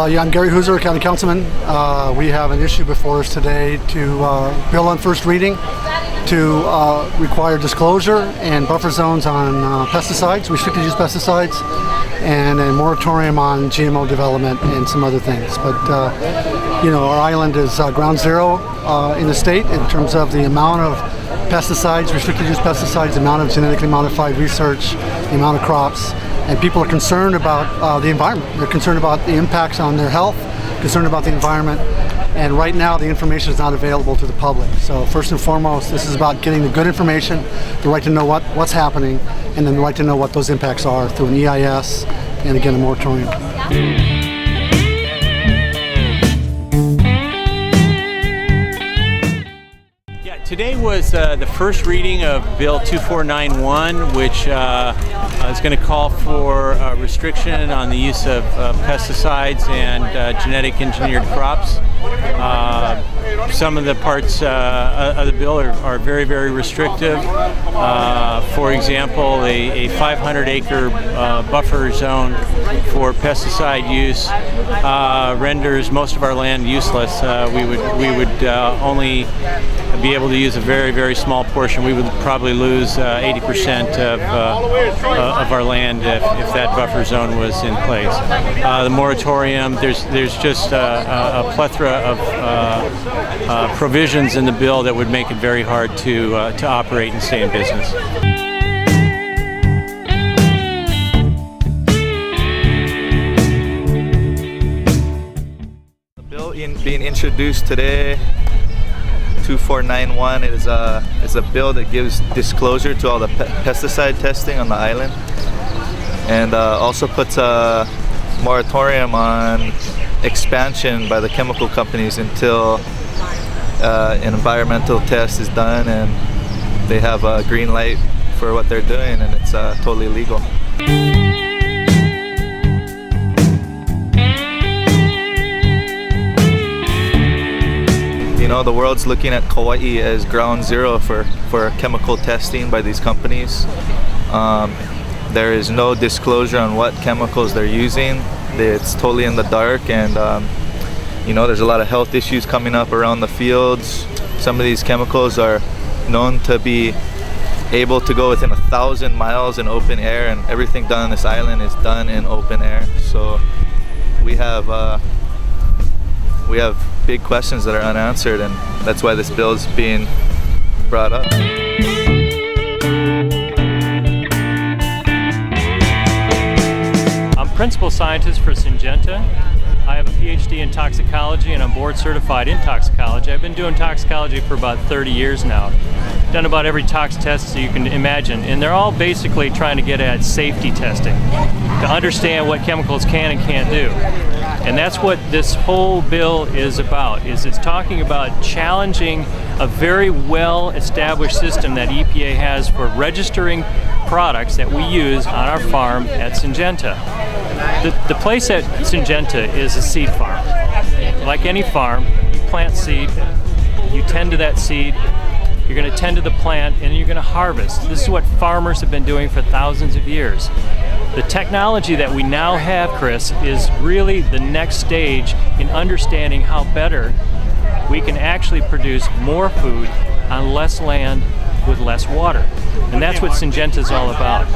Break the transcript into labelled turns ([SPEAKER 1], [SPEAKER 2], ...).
[SPEAKER 1] Yeah, I'm Gary Hooser, County Councilman. We have an issue before us today to bill on first reading to require disclosure and buffer zones on pesticides, restricted use pesticides, and a moratorium on GMO development and some other things. But our island is ground zero in the state in terms of the amount of pesticides, restricted use pesticides, the amount of genetically modified research, the amount of crops. And people are concerned about the environment. They're concerned about the impacts on their health, concerned about the environment, and right now the information is not available to the public. So first and foremost, this is about getting the good information, the right to know what's happening, and then the right to know what those impacts are through an EIS and again a moratorium.
[SPEAKER 2] Today was the first reading of Bill 2491, which is going to call for a restriction on the use of pesticides and genetic engineered crops. Some of the parts of the bill are very, very restrictive. For example, a 500-acre buffer zone for pesticide use renders most of our land useless. We would only be able to use a very, very small portion. We would probably lose 80% of our land if that buffer zone was in place. The moratorium, there's just a plethora of provisions in the bill that would make it very hard to operate and stay in business.
[SPEAKER 3] The bill being introduced today, 2491, is a bill that gives disclosure to all the pesticide testing on the island, and also puts a moratorium on expansion by the chemical companies until an environmental test is done and they have a green light for what they're doing, and it's totally legal. The world's looking at Kauai as ground zero for chemical testing by these companies. There is no disclosure on what chemicals they're using. It's totally in the dark, and there's a lot of health issues coming up around the fields. Some of these chemicals are known to be able to go within 1,000 miles in open air, and everything done on this island is done in open air. So we have big questions that are unanswered, and that's why this bill is being brought up.
[SPEAKER 4] I'm principal scientist for Syngenta. I have a PhD in toxicology and I'm board certified in toxicology. I've been doing toxicology for about 30 years now. Done about every tox test that you can imagine, and they're all basically trying to get at safety testing to understand what chemicals can and can't do. And that's what this whole bill is about, it's talking about challenging a very well-established system that EPA has for registering products that we use on our farm at Syngenta. The place at Syngenta is a seed farm. Like any farm, you plant seed, you tend to that seed, you're going to tend to the plant, and you're going to harvest. This is what farmers have been doing for thousands of years. The technology that we now have, Chris, is really the next stage in understanding how better we can actually produce more food on less land with less water. And that's what Syngenta is all about.